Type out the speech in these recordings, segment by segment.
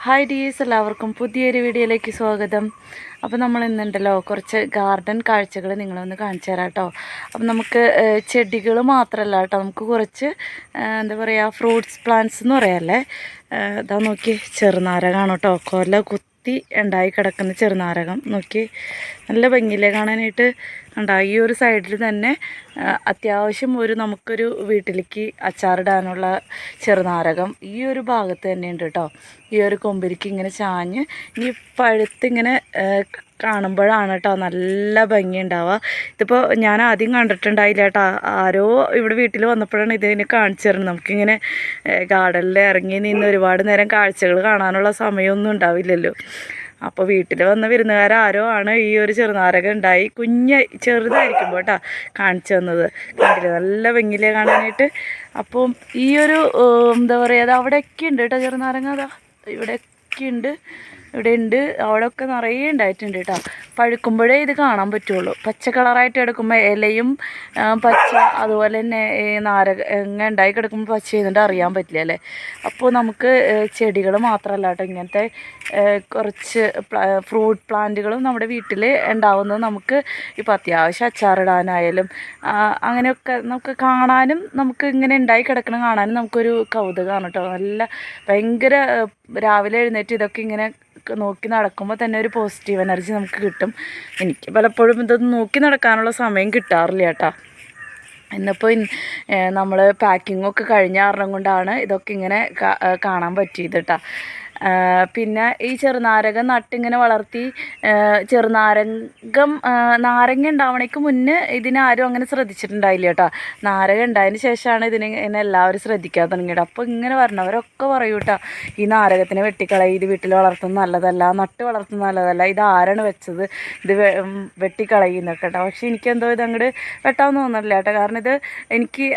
Hi dears, എല്ലാവർക്കും പുതിയൊരു വീഡിയോയിലേക്ക് സ്വാഗതം. അപ്പോൾ നമ്മൾ ഇന്നുണ്ടല്ലോ കുറച്ച് ഗാർഡൻ കാഴ്ചകൾ നിങ്ങളൊന്ന് കാണിച്ചു തരാം കേട്ടോ. അപ്പം നമുക്ക് ചെടികൾ മാത്രമല്ല കേട്ടോ, നമുക്ക് കുറച്ച് എന്താ പറയുക ഫ്രൂട്ട്സ് പ്ലാന്റ്സ് എന്ന് പറയാമല്ലേ. ഇതാ നോക്കി, ചെറുനാരകമാണ് കേട്ടോ, കൊല കുത്തി ഉണ്ടായി കിടക്കുന്ന ചെറുനാരകം. നോക്കി, നല്ല ഭംഗിയില്ലേ കാണാനായിട്ട്. കണ്ടോ, ഈ ഒരു സൈഡിൽ തന്നെ അത്യാവശ്യം നമുക്കൊരു വീട്ടിലേക്ക് അച്ചാറിടാനുള്ള ചെറുനാരകം ഈ ഒരു ഭാഗത്ത് തന്നെ ഉണ്ട് കേട്ടോ. ഈ ഒരു കൊമ്പിലേക്ക് ഇങ്ങനെ ചാഞ്ഞ് ഇനി പഴുത്തിങ്ങനെ കാണുമ്പോഴാണ് കേട്ടോ നല്ല ഭംഗി ഉണ്ടാവുക. ഇതിപ്പോൾ ഞാൻ ആദ്യം കണ്ടിട്ടുണ്ടായില്ല കേട്ടോ, ആരോ ഇവിടെ വീട്ടിൽ വന്നപ്പോഴാണ് ഇതിനെ കാണിച്ചു തരുന്നത്. നമുക്കിങ്ങനെ ഗാർഡനിൽ ഇറങ്ങി നിന്ന് ഒരുപാട് നേരം കാഴ്ചകൾ കാണാനുള്ള സമയമൊന്നും ഉണ്ടാവില്ലല്ലോ. അപ്പോൾ വീട്ടിൽ വന്ന വിരുന്നുകാരോ ആണ് ഈ ഒരു ചെറുനാരകം ഉണ്ടായി ചെറുതായിരിക്കുമ്പോൾ കേട്ടോ കാണിച്ചു തന്നത്. കണ്ടില്ലേ, നല്ല ഭംഗിയിലേ കാണാനായിട്ട്. അപ്പം ഈ ഒരു എന്താ പറയുക, അത് അവിടെയൊക്കെ ഉണ്ട് കേട്ടോ ചെറുനാരങ്ങ. അതാ ഇവിടെയൊക്കെ ഉണ്ട്, ഇവിടെ ഉണ്ട്, അവിടെയൊക്കെ നിറയെ ഉണ്ടായിട്ടുണ്ട് കേട്ടോ. പഴുക്കുമ്പോഴേ ഇത് കാണാൻ പച്ച കളറായിട്ട് എടുക്കുമ്പോൾ ഇലയും പച്ച, അതുപോലെ തന്നെ നാരങ്ങ ഉണ്ടായി കിടക്കുമ്പോൾ പച്ച ചെയ്തിട്ട് അറിയാൻ പറ്റില്ല അല്ലേ. അപ്പോൾ നമുക്ക് ചെടികൾ മാത്രമല്ല കേട്ടോ, ഇങ്ങനത്തെ കുറച്ച് ഫ്രൂട്ട് പ്ലാന്റുകളും നമ്മുടെ വീട്ടിൽ ഉണ്ടാവുന്നത് നമുക്ക് ഇപ്പോൾ അത്യാവശ്യം അച്ചാറിടാനായാലും അങ്ങനെയൊക്കെ നമുക്ക് കാണാനും, നമുക്ക് ഇങ്ങനെ ഉണ്ടായി കിടക്കണം കാണാനും നമുക്കൊരു കൗതുകമാണ് കേട്ടോ. നല്ല ഭയങ്കര രാവിലെ എഴുന്നേറ്റ് ഇതൊക്കെ ഇങ്ങനെ നോക്കി നടക്കുമ്പോൾ തന്നെ ഒരു പോസിറ്റീവ് എനർജി നമുക്ക് കിട്ടും. എനിക്ക് പലപ്പോഴും ഇതൊന്നും നോക്കി നടക്കാനുള്ള സമയം കിട്ടാറില്ല കേട്ടോ. ഇന്നിപ്പോൾ നമ്മൾ പാക്കിങ്ങൊക്കെ കഴിഞ്ഞ കാരണം കൊണ്ടാണ് ഇതൊക്കെ ഇങ്ങനെ കാണാൻ പറ്റിയത് കേട്ടോ. പിന്നെ ഈ ചെറുനാരകം നട്ടിങ്ങനെ വളർത്തി നാരങ്ങ ഉണ്ടാവണേക്ക് മുന്നേ ഇതിനാരും അങ്ങനെ ശ്രദ്ധിച്ചിട്ടുണ്ടായില്ല കേട്ടോ. നാരങ്ങ ഉണ്ടായതിന് ശേഷമാണ് ഇതിനെ എല്ലാവരും ശ്രദ്ധിക്കാൻ തുടങ്ങിയത്. അപ്പോൾ ഇങ്ങനെ പറഞ്ഞവരൊക്കെ പറയൂ കേട്ടോ, ഈ നാരകത്തിനെ വെട്ടിക്കളയി, ഇത് വീട്ടിൽ വളർത്തുന്നത് നല്ലതല്ല, നട്ട് വളർത്തുന്നത് നല്ലതല്ല, ഇത് ആരാണ് വെച്ചത്, ഇത് വെട്ടിക്കളയുന്നൊക്കെ കേട്ടോ. പക്ഷേ എനിക്കെന്തോ ഇതങ്ങോട്ട് വെട്ടാൻ തോന്നുന്നില്ല കേട്ടോ. കാരണം ഇത് എനിക്ക്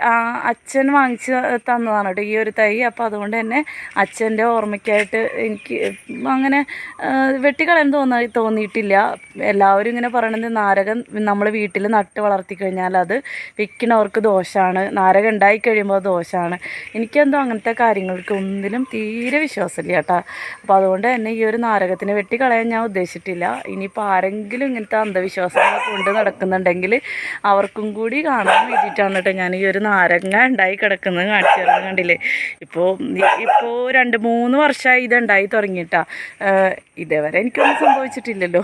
അച്ഛൻ വാങ്ങിച്ച് തന്നതാണ് കേട്ടോ ഈ ഒരു തൈ. അപ്പോൾ അതുകൊണ്ട് തന്നെ അച്ഛൻ്റെ ഓർമ്മയ്ക്കായിട്ട് എനിക്ക് അങ്ങനെ വെട്ടിക്കളയാൻ തോന്നിയിട്ടില്ല. എല്ലാവരും ഇങ്ങനെ പറയണത് നാരകം നമ്മൾ വീട്ടിൽ നട്ട് വളർത്തി കഴിഞ്ഞാൽ അത് വിൽക്കുന്നവർക്ക് ദോഷമാണ്, നാരകം ഉണ്ടായി കഴിയുമ്പോൾ ദോഷമാണ്. എനിക്കെന്തോ അങ്ങനത്തെ കാര്യങ്ങൾക്ക് ഒന്നിലും തീരെ വിശ്വാസമില്ല കേട്ടോ. അപ്പോൾ അതുകൊണ്ട് തന്നെ ഈ ഒരു നാരകത്തിനെ വെട്ടിക്കളയാൻ ഞാൻ ഉദ്ദേശിച്ചിട്ടില്ല. ഇനിയിപ്പോൾ ആരെങ്കിലും ഇങ്ങനത്തെ അന്ധവിശ്വാസങ്ങൾ കൊണ്ട് നടക്കുന്നുണ്ടെങ്കിൽ അവർക്കും കൂടി കാണാൻ വേണ്ടിയിട്ടാണ് കേട്ടോ ഞാൻ ഈ ഒരു നാരങ്ങ ഉണ്ടായി കിടക്കുന്നത് കാണിച്ചു തരുന്നത്. കണ്ടില്ലേ, ഇപ്പോൾ 2-3 വർഷമായി ഇതുണ്ടായി തുടങ്ങിയിട്ടാ. ഇതേവരെ എനിക്കൊന്നും സംഭവിച്ചിട്ടില്ലല്ലോ.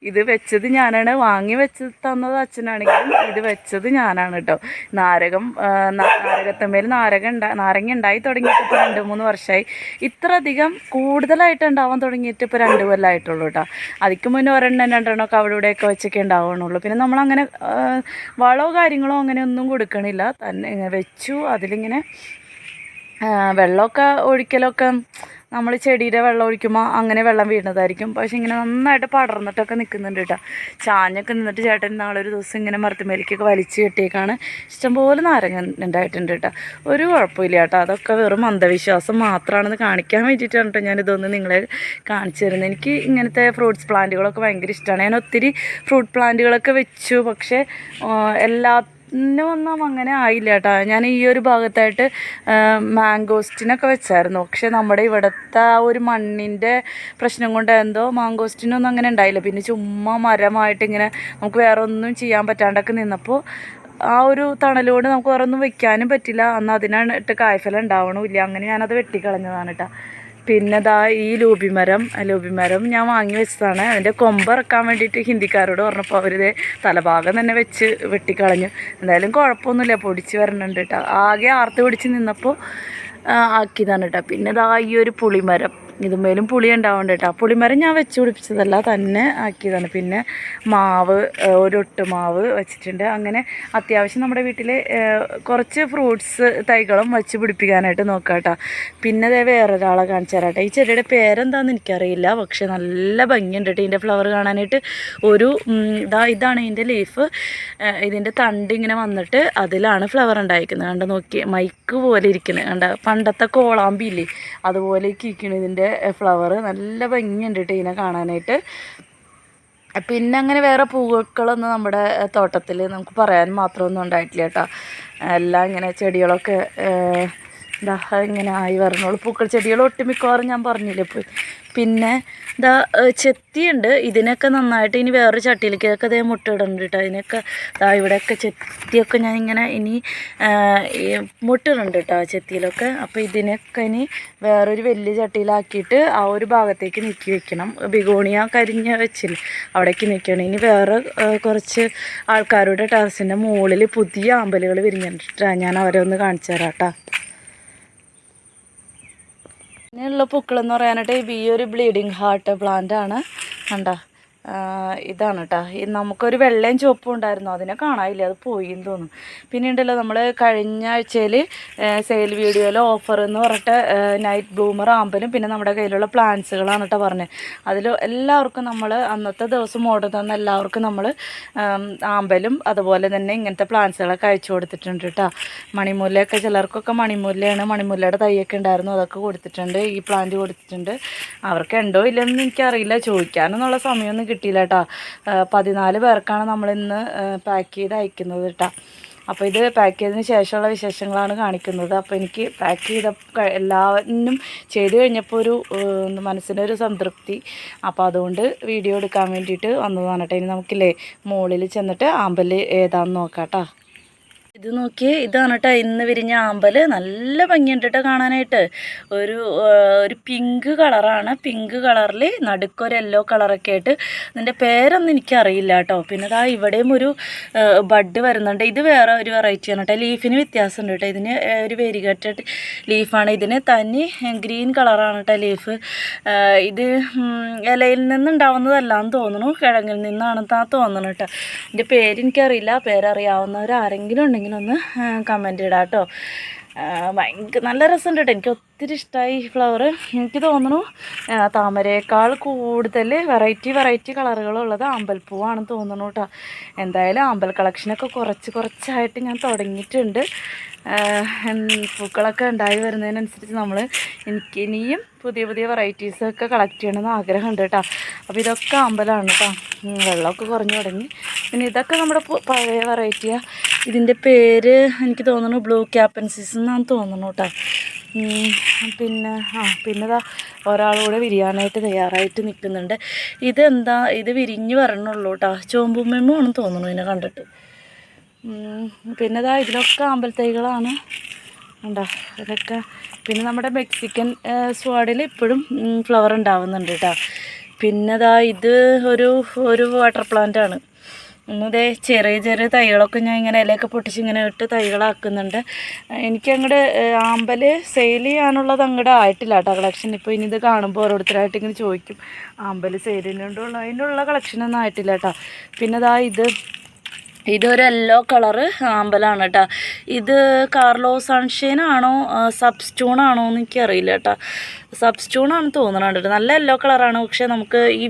ഇത് വെച്ചത് ഞാനാണ്, വാങ്ങി വെച്ച് തന്നത് അച്ഛനാണെങ്കിലും ഇത് വെച്ചത് ഞാനാണ് കേട്ടോ. നാരകത്തമ്മേൽ നാരങ്ങ ഉണ്ടായി തുടങ്ങിയിട്ട് ഇപ്പോൾ 2-3 വർഷമായി. ഇത്ര അധികം കൂടുതലായിട്ട് ഉണ്ടാവാൻ തുടങ്ങിയിട്ട് ഇപ്പോൾ 2 കൊല്ലമായിട്ടുള്ളൂ കേട്ടോ. അതിക്ക് മുന്നേ 1-2 ഒക്കെ അവിടെ ഇവിടെയൊക്കെ വെച്ചൊക്കെ ഉണ്ടാവുകയുള്ളൂ. പിന്നെ നമ്മളങ്ങനെ വളമോ കാര്യങ്ങളോ അങ്ങനെ ഒന്നും കൊടുക്കണില്ല, തന്നെ വെച്ചു. അതിലിങ്ങനെ വെള്ളമൊക്കെ ഒഴിക്കലൊക്കെ നമ്മൾ ചെടിയുടെ വെള്ളം ഒഴിക്കുമ്പോൾ അങ്ങനെ വെള്ളം വീഴുന്നതായിരിക്കും. പക്ഷേ ഇങ്ങനെ നന്നായിട്ട് പടർന്നിട്ടൊക്കെ നിൽക്കുന്നുണ്ട് കേട്ടോ. ചാഞ്ഞൊക്കെ നിന്നിട്ട് ചേട്ടൻ നാളൊരു ദിവസം ഇങ്ങനെ മരത്തുമേലേക്കൊക്കെ വലിച്ചു കെട്ടിയേക്കാണ്. ഇഷ്ടംപോലെ നാരങ്ങ ഉണ്ടായിട്ടുണ്ട് കേട്ടോ. ഒരു കുഴപ്പമില്ല കേട്ടോ. അതൊക്കെ വെറും അന്ധവിശ്വാസം മാത്രമാണെന്ന് കാണിക്കാൻ വേണ്ടിയിട്ടാണ് കേട്ടോ ഞാനിതൊന്ന് നിങ്ങളെ കാണിച്ചു തരുന്നത്. എനിക്ക് ഇങ്ങനത്തെ ഫ്രൂട്ട്സ് പ്ലാന്റുകളൊക്കെ ഭയങ്കര ഇഷ്ടമാണ്. ഞാൻ ഒത്തിരി ഫ്രൂട്ട് പ്ലാന്റുകളൊക്കെ വെച്ചു, പക്ഷേ ഒന്നും അങ്ങനെ ആയില്ല കേട്ടോ. ഞാൻ ഈ ഒരു ഭാഗത്തായിട്ട് മാംഗോസ്റ്റിനൊക്കെ വെച്ചായിരുന്നു. പക്ഷെ നമ്മുടെ ഇവിടുത്തെ ആ ഒരു മണ്ണിൻ്റെ പ്രശ്നം കൊണ്ട് എന്തോ മാംഗോസ്റ്റിനൊന്നും അങ്ങനെ ഉണ്ടായില്ല. പിന്നെ ചുമ്മാ മരമായിട്ട് ഇങ്ങനെ നമുക്ക് വേറെ ഒന്നും ചെയ്യാൻ പറ്റാണ്ടൊക്കെ നിന്നപ്പോൾ ആ ഒരു തണലോട് നമുക്ക് വേറെ ഒന്നും വെക്കാനും പറ്റില്ല. അന്ന് അതിനായിട്ട് കായ്ഫലം ഉണ്ടാവണമില്ല. അങ്ങനെ ഞാനത് വെട്ടിക്കളഞ്ഞതാണ് കേട്ടോ. പിന്നെ ദാ ഈ ലൂബി മരം ഞാൻ വാങ്ങി വെച്ചതാണ്. അതിൻ്റെ കൊമ്പിറക്കാൻ വേണ്ടിയിട്ട് ഹിന്ദിക്കാരോട് പറഞ്ഞപ്പോൾ അവരിത് തലഭാഗം തന്നെ വെച്ച് വെട്ടിക്കളഞ്ഞു. എന്തായാലും കുഴപ്പമൊന്നുമില്ല, പൊടിച്ച് വരണുണ്ട് കേട്ടോ. ആകെ ആർത്ത് പിടിച്ച് നിന്നപ്പോൾ ആക്കിയതാണ് കേട്ടോ. പിന്നെ ദാ ഈ ഒരു പുളിമരം, ഇതുമേലും പുളി ഉണ്ടാവുന്നുണ്ട് കേട്ടോ. പുളിമരം ഞാൻ വെച്ച് പിടിപ്പിച്ചതല്ല, തന്നെ ആക്കിയതാണ്. പിന്നെ ഒട്ടുമാവ് വെച്ചിട്ടുണ്ട്. അങ്ങനെ അത്യാവശ്യം നമ്മുടെ വീട്ടിൽ കുറച്ച് ഫ്രൂട്ട്സ് തൈകളും വെച്ച് പിടിപ്പിക്കാനായിട്ട് നോക്കാം കേട്ടോ. പിന്നെ അതേ വേറൊരാളെ കാണിച്ചു തരാം കേട്ടോ. ഈ ചെടിയുടെ പേരെന്താണെന്ന് എനിക്കറിയില്ല, പക്ഷെ നല്ല ഭംഗിയുണ്ട് കേട്ടോ ഇതിൻ്റെ ഫ്ലവർ കാണാനായിട്ട്. ഇതാണ് ഇതിൻ്റെ ലീഫ്. ഇതിൻ്റെ തണ്ട് ഇങ്ങനെ വന്നിട്ട് അതിലാണ് ഫ്ലവർ ഉണ്ടായിരിക്കുന്നത്. കണ്ട നോക്കി, മൈക്ക് പോലെ ഇരിക്കുന്നത് കണ്ട, പണ്ടത്തെ കോളാമ്പില്ലേ അതുപോലെ ഇരിക്കണം ഇതിൻ്റെ ഫ്ലവർ. നല്ല ഭംഗിയുണ്ട് കേട്ടോ ഇതിനെ കാണാനായിട്ട്. പിന്നെ അങ്ങനെ വേറെ പൂക്കളൊന്നും നമ്മുടെ തോട്ടത്തിൽ നമുക്ക് പറയാൻ മാത്രമൊന്നും ഉണ്ടായിട്ടില്ല കേട്ടോ. എല്ലാം ഇങ്ങനെ ചെടികളൊക്കെ ഇതാ ഇങ്ങനെ ആയി വരണുള്ളൂ. പൂക്കൾ ചെടികൾ ഒട്ടുമിക്കവാറും ഞാൻ പറഞ്ഞില്ലേ പോയി. പിന്നെ ഇതാ ചെത്തിയുണ്ട്. ഇതിനൊക്കെ നന്നായിട്ട് ഇനി വേറൊരു ചട്ടിയിലേക്ക് ഇതൊക്കെ അതേ മുട്ട ഇടുന്നുണ്ട് കേട്ടോ. അതിനൊക്കെ ഇവിടെയൊക്കെ ചെത്തിയൊക്കെ ഞാൻ ഇങ്ങനെ ഇനി മുട്ടിടുന്നുണ്ട് കേട്ടോ ചെത്തിയിലൊക്കെ. അപ്പോൾ ഇതിനൊക്കെ ഇനി വേറൊരു വലിയ ചട്ടിയിലാക്കിയിട്ട് ആ ഒരു ഭാഗത്തേക്ക് നീക്കി വെക്കണം. ബിഗോണിയ കരിഞ്ഞ വെച്ചില്ല അവിടേക്ക് നീക്കണം. ഇനി വേറെ കുറച്ച് ആൾക്കാരുടെ ടെറസിൻ്റെ മുകളിൽ പുതിയ ആമ്പലുകൾ വിരിഞ്ഞിട്ടാണ്. ഞാൻ അവരെ ഒന്ന് കാണിച്ചു തരാം കേട്ടോ. ഇനിയുള്ള പൂക്കളെന്ന് പറയാനായിട്ട് ഈ ഒരു ബ്ലീഡിങ് ഹാർട്ട് പ്ലാന്റ് ആണ്. കണ്ടോ, ഇതാണ് കേട്ടോ. നമുക്കൊരു വെള്ളയും ചുവപ്പും ഉണ്ടായിരുന്നു, അതിനെ കാണാനില്ല, അത് പോയി എന്ന് തോന്നുന്നു. പിന്നെ ഉണ്ടല്ലോ നമ്മൾ കഴിഞ്ഞ ആഴ്ചയിൽ സെയിൽ വീഡിയോയിൽ ഓഫർ എന്ന് പറഞ്ഞിട്ട് നൈറ്റ് ബ്ലൂമർ ആമ്പലും പിന്നെ നമ്മുടെ കയ്യിലുള്ള പ്ലാന്റ്സുകളാണ് കേട്ടോ പറഞ്ഞത്. അതിൽ എല്ലാവർക്കും നമ്മൾ അന്നത്തെ ദിവസം ഓർഡർ തന്ന എല്ലാവർക്കും നമ്മൾ ആമ്പലും അതുപോലെ തന്നെ ഇങ്ങനത്തെ പ്ലാന്റ്സുകളൊക്കെ അയച്ചു കൊടുത്തിട്ടുണ്ട് കേട്ടോ. മണിമുല്ലയൊക്കെ ചിലർക്കൊക്കെ മണിമുല്ലയാണ്, മണിമുല്ലയുടെ തൈയൊക്കെ ഉണ്ടായിരുന്നു, അതൊക്കെ കൊടുത്തിട്ടുണ്ട്. ഈ പ്ലാന്റ് കൊടുത്തിട്ടുണ്ട്. അവർക്ക് ഉണ്ടോ ഇല്ലെന്ന് എനിക്കറിയില്ല, ചോദിക്കാനെന്നുള്ള സമയമൊന്നും കിട്ടിയില്ല കേട്ടോ. 14 പേർക്കാണ് നമ്മളിന്ന് പാക്ക് ചെയ്ത് അയക്കുന്നത് കേട്ടോ. അപ്പോൾ ഇത് പാക്ക് ചെയ്തതിന് ശേഷമുള്ള വിശേഷങ്ങളാണ് കാണിക്കുന്നത്. അപ്പോൾ എനിക്ക് പാക്ക് ചെയ്ത എല്ലാവരും ചെയ്ത് കഴിഞ്ഞപ്പോൾ ഒരു മനസ്സിനൊരു സംതൃപ്തി. അപ്പോൾ അതുകൊണ്ട് വീഡിയോ എടുക്കാൻ വേണ്ടിയിട്ട് വന്നതാണ് കേട്ടോ. ഇനി നമുക്കില്ലേ മുകളിൽ ചെന്നിട്ട് ആമ്പൽ ഏതാണെന്ന് നോക്കാം കേട്ടോ. ഇത് നോക്കിയേ, ഇതാണ് കേട്ടോ ഇന്ന് വിരിഞ്ഞ ആമ്പൽ. നല്ല ഭംഗിയുണ്ട് കേട്ടോ കാണാനായിട്ട്. ഒരു പിങ്ക് കളറാണ്. പിങ്ക് കളറിൽ നടുക്കൊരു യെല്ലോ കളറൊക്കെ ആയിട്ട്. ഇതിൻ്റെ പേരൊന്നും എനിക്കറിയില്ല കേട്ടോ. പിന്നെ ഇതാ ഇവിടെയും ഒരു ബഡ് വരുന്നുണ്ട്. ഇത് വേറെ ഒരു വെറൈറ്റിയാണ് കേട്ടോ. ലീഫിന് വ്യത്യാസമുണ്ട് കേട്ടോ. ഇതിന് ഒരു വെരിഗേറ്റഡ് ലീഫാണ്. ഇതിന് തനി ഗ്രീൻ കളറാണ് കേട്ടോ ലീഫ്. ഇത് ഇലയിൽ നിന്നുണ്ടാവുന്നതല്ലാന്ന് തോന്നുന്നു, കിഴങ്ങിൽ നിന്നാണെന്നാണ് തോന്നുന്നു കേട്ടോ. ഇതിൻ്റെ പേരെനിക്കറിയില്ല. പേരറിയാവുന്നവർ ആരെങ്കിലും ഉണ്ടെങ്കിൽ ഒന്ന് കമൻറ്റ് ഇടാം കേട്ടോ. നല്ല രസമുണ്ട് കേട്ടോ. എനിക്ക് ഒത്തിരി ഇഷ്ടമായി ഈ ഫ്ലവർ. എനിക്ക് തോന്നുന്നു താമരയേക്കാൾ കൂടുതൽ വെറൈറ്റി കളറുകളുള്ളത് അമ്പൽപ്പൂവാണെന്ന് തോന്നുന്നു കേട്ടോ. എന്തായാലും അമ്പൽ കളക്ഷനൊക്കെ കുറച്ചായിട്ട് ഞാൻ തുടങ്ങിയിട്ടുണ്ട്. പൂക്കളൊക്കെ ഉണ്ടായി വരുന്നതിനനുസരിച്ച് എനിക്ക് ഇനിയും പുതിയ വെറൈറ്റീസൊക്കെ കളക്ട് ചെയ്യണമെന്ന് ആഗ്രഹമുണ്ട് കേട്ടോ. അപ്പോൾ ഇതൊക്കെ അമ്പലമാണ് കേട്ടോ. വെള്ളമൊക്കെ കുറഞ്ഞു തുടങ്ങി. പിന്നെ ഇതൊക്കെ നമ്മുടെ പഴയ വെറൈറ്റിയാണ്. ഇതിൻ്റെ പേര് എനിക്ക് തോന്നുന്നു ബ്ലൂ ക്യാപ്പൻസിസ് എന്നാണ് തോന്നുന്നു കേട്ടോ. പിന്നെ ഇതാ ഒരാളൂടെ വിരിയാനായിട്ട് തയ്യാറായിട്ട് നിൽക്കുന്നുണ്ട്. ഇത് വിരിഞ്ഞ് വരണുള്ളൂ കേട്ടോ. ചോമ്പുമെമ്മോ ആണെന്ന് തോന്നുന്നു ഇതിനെ കണ്ടിട്ട്. പിന്നെ ഇതാ ഇതിലൊക്കെ ആമ്പൽത്തൈകളാണ് ഉണ്ടോ ഇതൊക്കെ. പിന്നെ നമ്മുടെ മെക്സിക്കൻ സ്വാഡിൽ ഇപ്പോഴും ഫ്ലവർ ഉണ്ടാവുന്നുണ്ട് കേട്ടോ. പിന്നെ ഇതാ ഇത് ഒരു വാട്ടർ പ്ലാന്റാണ്. ഇതേ ചെറിയ തൈകളൊക്കെ ഞാൻ ഇങ്ങനെ ഇലയൊക്കെ പൊട്ടിച്ച് ഇങ്ങനെ ഇട്ട് തൈകളാക്കുന്നുണ്ട്. എനിക്കങ്ങോട്ട് ആമ്പൽ സെയിൽ ചെയ്യാനുള്ളത് അങ്ങോട്ട് ആയിട്ടില്ല കേട്ടോ കളക്ഷൻ. ഇപ്പോൾ ഇനി ഇത് കാണുമ്പോൾ ഓരോരുത്തരായിട്ട് ഇങ്ങനെ ചോദിക്കും ആമ്പൽ സെയിലിനുണ്ടുള്ള അതിനുള്ള കളക്ഷനൊന്നും ആയിട്ടില്ല കേട്ടോ. പിന്നെ ഇതാ ഇതൊരു യെല്ലോ കളറ് ആമ്പലാണ് കേട്ടോ. ഇത് കാർലോ സൺഷൈൻ ആണോ സബ്സ്റ്റൂണാണോ എന്ന് എനിക്കറിയില്ല കേട്ടോ. സബ്സ്റ്റൂണാണെന്ന് തോന്നണുണ്ട് കേട്ടോ. നല്ല യെല്ലോ കളറാണ്. പക്ഷേ നമുക്ക് ഈ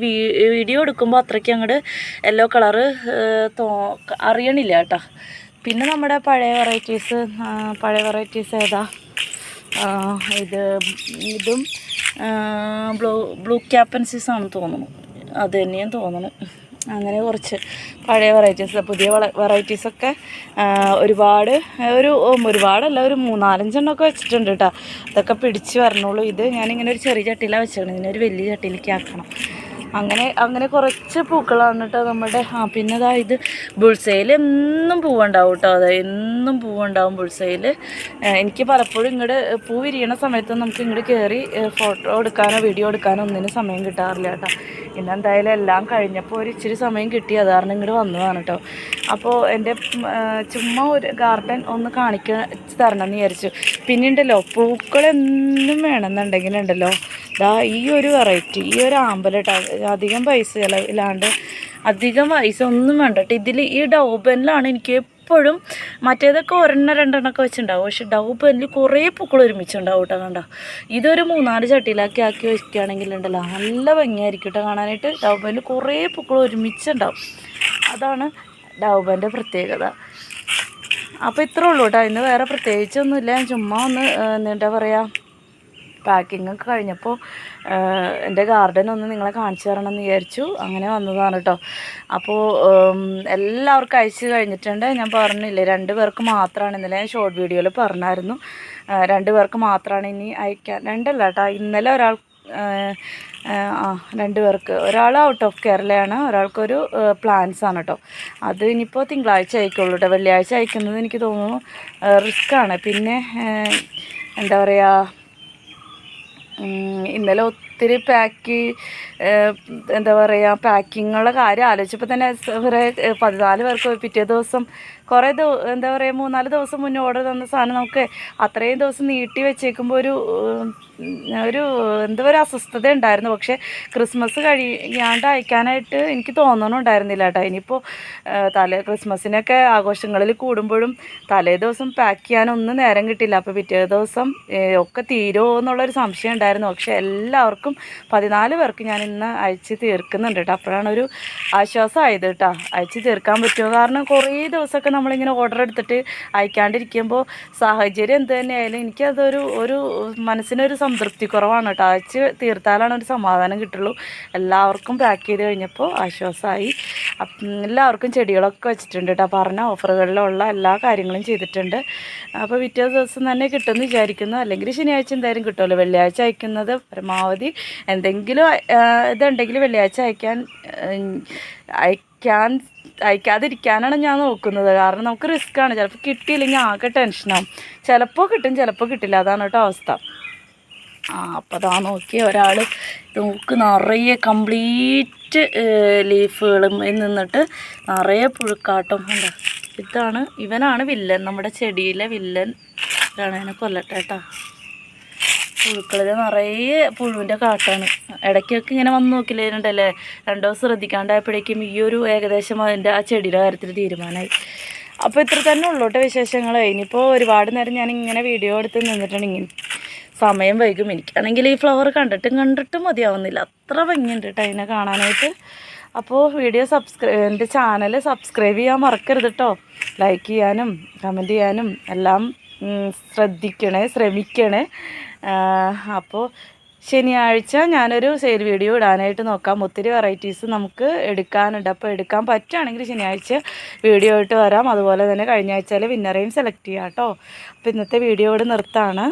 വീഡിയോ എടുക്കുമ്പോൾ അത്രയ്ക്ക് അങ്ങോട്ട് യെല്ലോ കളറ് അറിയണില്ല കേട്ടോ. പിന്നെ നമ്മുടെ പഴയ വെറൈറ്റീസ് ഏതാ, ഇതും ബ്ലൂ ക്യാപ്പൻസിസ് ആണെന്ന് തോന്നുന്നു. അത് തന്നെയും തോന്നുന്നു. അങ്ങനെ കുറച്ച് പഴയ വെറൈറ്റീസ്, പുതിയ വെറൈറ്റീസൊക്കെ ഒരുപാടല്ല ഒരു 3-4 എണ്ണമൊക്കെ വെച്ചിട്ടുണ്ട് കേട്ടോ. അതൊക്കെ പിടിച്ച് വരണുള്ളൂ. ഇത് ഞാനിങ്ങനെ ഒരു ചെറിയ ചട്ടിയിലാണ് വെച്ചേക്കണം. ഇതിനൊരു വലിയ ചട്ടിയിലേക്ക് ആക്കണം. അങ്ങനെ കുറച്ച് പൂക്കളാണ് കേട്ടോ നമ്മുടെ. പിന്നെ ഇതാ ഇത് ബുൾസൈൽ എന്നും പൂവുണ്ടാവും കേട്ടോ. എന്നും പൂവുണ്ടാവും ബുൾസൈൽ. എനിക്ക് പലപ്പോഴും ഇങ്ങോട്ട് പൂ വിരിയണ സമയത്ത് നമുക്ക് ഇങ്ങോട്ട് കയറി ഫോട്ടോ എടുക്കാനോ വീഡിയോ എടുക്കാനോ ഒന്നിനും സമയം കിട്ടാറില്ല കേട്ടോ. ഇന്നെന്തായാലും എല്ലാം കഴിഞ്ഞപ്പോൾ ഒരു ഇച്ചിരി സമയം കിട്ടി, അത് കാരണം ഇങ്ങോട്ട് വന്നതാണ് കേട്ടോ. അപ്പോൾ എൻ്റെ ചുമ്മാ ഒരു ഗാർഡൻ ഒന്ന് കാണിച്ച് തരണം എന്ന് വിചാരിച്ചു. പിന്നെ ഉണ്ടല്ലോ പൂക്കളെന്നും വേണമെന്നുണ്ടെങ്കിലുണ്ടല്ലോ ഈ ഒരു വെറൈറ്റി, ഈ ഒരു ആമ്പൽ കേട്ടോ. അധികം പൈസ ചിലവില്ലാണ്ട് അധികം പൈസ ഒന്നും വേണ്ട കേട്ടോ. ഈ ഡൗബനിലാണ് എനിക്ക് എപ്പോഴും, മറ്റേതൊക്കെ 1-2 വെച്ചിട്ടുണ്ടാവും, പക്ഷെ ഡൗബനിൽ കുറേ പൂക്കൾ ഒരുമിച്ചുണ്ടാവും കേട്ടോ. കണ്ടോ, ഇതൊരു 3-4 ചട്ടിയിലാക്കി വയ്ക്കുകയാണെങ്കിലുണ്ടല്ലോ നല്ല ഭംഗിയായിരിക്കും കേട്ടോ കാണാനായിട്ട്. ഡൗബനിൽ കുറേ പൂക്കൾ ഒരുമിച്ചുണ്ടാവും. അതാണ് ഡൗബൻ്റെ പ്രത്യേകത. അപ്പോൾ ഇത്രേ ഉള്ളൂ കേട്ടോ. ഇന്ന് വേറെ പ്രത്യേകിച്ചൊന്നുമില്ല. ഞാൻ ചുമ്മാ ഒന്ന് എന്താ പറയുക, പാക്കിങ്ങൊക്കെ കഴിഞ്ഞപ്പോൾ എൻ്റെ ഗാർഡൻ ഒന്ന് നിങ്ങളെ കാണിച്ചു തരണമെന്ന് വിചാരിച്ചു. അങ്ങനെ വന്നതാണ് കേട്ടോ. അപ്പോൾ എല്ലാവർക്കും അയച്ചു കഴിഞ്ഞിട്ടുണ്ട്. ഞാൻ പറഞ്ഞില്ലേ 2 പേർക്ക് മാത്രമാണ് ഇന്നലെ ഞാൻ ഷോർട്ട് വീഡിയോയിൽ പറഞ്ഞായിരുന്നു. 2 പേർക്ക് മാത്രമാണ് ഇനി അയക്കാൻ. 2 അല്ല കേട്ടോ, ഇന്നലെ ഒരാൾ 2 പേർക്ക്, ഒരാൾ ഔട്ട് ഓഫ് കേരളയാണ്, ഒരാൾക്കൊരു പ്ലാൻസ് ആണ് കേട്ടോ. അത് ഇനിയിപ്പോൾ തിങ്കളാഴ്ച അയക്കുള്ളൂ കേട്ടോ. വെള്ളിയാഴ്ച അയക്കുന്നത് എനിക്ക് തോന്നുന്നു റിസ്ക്കാണ്. പിന്നെ എന്താ പറയുക, ഇന്നലെ ഒത്തിരി എന്താ പറയുക, പാക്കിങ്ങുള്ള കാര്യം ആലോചിച്ചപ്പോൾ തന്നെ 14 പേർക്ക് പിറ്റേ ദിവസം കുറേ എന്താ പറയുക 3-4 ദിവസം മുന്നേ ഓർഡർ തന്ന സാധനം നമുക്ക് അത്രയും ദിവസം നീട്ടി വെച്ചേക്കുമ്പോൾ ഒരു എന്താ പറയുക അസ്വസ്ഥത ഉണ്ടായിരുന്നു. പക്ഷേ ക്രിസ്മസ് കഴിയാണ്ട് അയക്കാനായിട്ട് എനിക്ക് തോന്നണുണ്ടായിരുന്നില്ല കേട്ടോ. ഇനിയിപ്പോൾ ക്രിസ്മസിനൊക്കെ ആഘോഷങ്ങളിൽ കൂടുമ്പോഴും തലേ ദിവസം പാക്ക് ചെയ്യാനൊന്നും നേരം കിട്ടില്ല. അപ്പോൾ പിറ്റേ ദിവസം ഒക്കെ തീരുമോ എന്നുള്ളൊരു സംശയം ഉണ്ടായിരുന്നു. പക്ഷേ എല്ലാവർക്കും 14 പേർക്ക് ഞാൻ ഇന്ന് അയച്ച് തീർക്കുന്നുണ്ട് കേട്ടോ. അപ്പോഴാണ് ഒരു ആശ്വാസമായത് കേട്ടോ, അയച്ച് തീർക്കാൻ പറ്റുമോ. കാരണം കുറേ ദിവസമൊക്കെ നമ്മളിങ്ങനെ ഓർഡർ എടുത്തിട്ട് അയക്കാണ്ടിരിക്കുമ്പോൾ സാഹചര്യം എന്ത് തന്നെയായാലും എനിക്കതൊരു മനസ്സിനൊരു സംതൃപ്തി കുറവാണ് കേട്ടോ. അയച്ച് തീർത്താലാണ് ഒരു സമാധാനം കിട്ടുള്ളൂ. എല്ലാവർക്കും പാക്ക് ചെയ്ത് കഴിഞ്ഞപ്പോൾ ആശ്വാസമായി. എല്ലാവർക്കും ചെടികളൊക്കെ വെച്ചിട്ടുണ്ട് കേട്ടോ. പറഞ്ഞ ഓഫറുകളിലുള്ള എല്ലാ കാര്യങ്ങളും ചെയ്തിട്ടുണ്ട്. അപ്പോൾ പിറ്റേ ദിവസം തന്നെ കിട്ടുമെന്ന് വിചാരിക്കുന്നു. അല്ലെങ്കിൽ ശനിയാഴ്ച എന്തായാലും കിട്ടുമല്ലോ. വെള്ളിയാഴ്ച അയക്കുന്നത് പരമാവധി എന്തെങ്കിലും ഇതുണ്ടെങ്കിൽ വെള്ളിയാഴ്ച അയക്കാതിരിക്കാനാണ് ഞാൻ നോക്കുന്നത്. കാരണം നമുക്ക് റിസ്ക്കാണ്. ചിലപ്പോൾ കിട്ടിയില്ലെങ്കിൽ ആകെ ടെൻഷനാവും. ചിലപ്പോൾ കിട്ടും, ചിലപ്പോൾ കിട്ടില്ല. അതാണ് കേട്ടോ അവസ്ഥ. അപ്പോൾ അതാ നോക്കി ഒരാൾ നോക്ക് നിറയെ കംപ്ലീറ്റ് ലീഫുകളും നിന്നിട്ട് നിറയെ പുഴുക്കാട്ടം ഉണ്ട്. ഇവനാണ് വില്ലൻ, നമ്മുടെ ചെടിയിലെ വില്ലൻ. ഇതാണ്, അതിനെ കൊല്ലട്ടെ കേട്ടോ. പുഴുക്കളിൽ നിറയെ പുഴുവിൻ്റെ കാട്ടാണ്. ഇടയ്ക്കൊക്കെ ഇങ്ങനെ വന്ന് നോക്കില്ലേണ്ടല്ലേ, 2 ദിവസം ശ്രദ്ധിക്കാണ്ടായപ്പോഴേക്കും ഈ ഒരു ഏകദേശം അതിൻ്റെ ആ ചെടിയുടെ കാര്യത്തിൽ തീരുമാനമായി. അപ്പോൾ ഇത്ര തന്നെ ഉള്ളൂട്ടെ വിശേഷങ്ങൾ. ഇനിയിപ്പോൾ ഒരുപാട് നേരം ഞാൻ ഇങ്ങനെ വീഡിയോ എടുത്ത് നിന്നിട്ടുണ്ടെങ്കിൽ സമയം വൈകും. എനിക്കാണെങ്കിൽ ഈ ഫ്ലവർ കണ്ടിട്ടും മതിയാവുന്നില്ല, അത്ര ഭംഗിയുണ്ട് കേട്ടോ അതിനെ കാണാനായിട്ട്. അപ്പോൾ എൻ്റെ ചാനൽ സബ്സ്ക്രൈബ് ചെയ്യാൻ മറക്കരുത് കേട്ടോ. ലൈക്ക് ചെയ്യാനും കമൻറ്റ് ചെയ്യാനും എല്ലാം ശ്രമിക്കണേ. അപ്പോൾ ശനിയാഴ്ച ഞാനൊരു സെയിൽ വീഡിയോ ഇടാനായിട്ട് നോക്കാം. ഒത്തിരി വെറൈറ്റീസ് നമുക്ക് എടുക്കാനുണ്ട്. അപ്പോൾ എടുക്കാൻ പറ്റുകയാണെങ്കിൽ ശനിയാഴ്ച വീഡിയോ ആയിട്ട് വരാം. അതുപോലെ തന്നെ കഴിഞ്ഞ ആഴ്ചയിലെ വിന്നറേയും സെലക്ട് ചെയ്യാം കേട്ടോ. അപ്പോൾ ഇന്നത്തെ വീഡിയോ ഇവിടെ നിർത്താണ്.